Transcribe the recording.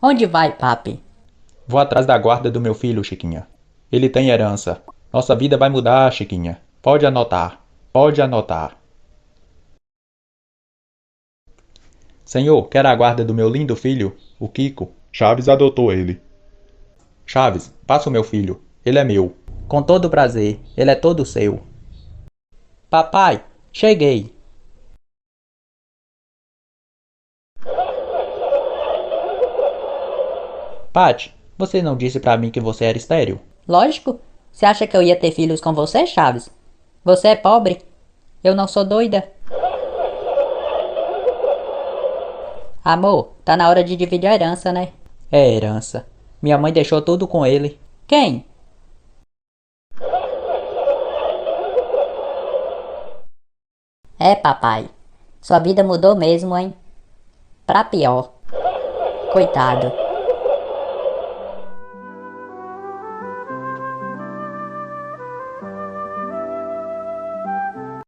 Onde vai, papi? Vou atrás da guarda do meu filho, Chiquinha. Ele tem herança. Nossa vida vai mudar, Chiquinha. Pode anotar. Pode anotar. Senhor, quer a guarda do meu lindo filho, o Kiko? Chaves adotou ele. Chaves, passa o meu filho. Ele é meu. Com todo prazer. Ele é todo seu. Papai, cheguei. Pati, você não disse pra mim que você era estéril? Lógico. Você acha que eu ia ter filhos com você, Chaves? Você é pobre. Eu não sou doida. Amor, tá na hora de dividir a herança, né? É herança. Minha mãe deixou tudo com ele. Quem? É, papai. Sua vida mudou mesmo, hein? Pra pior. Coitado.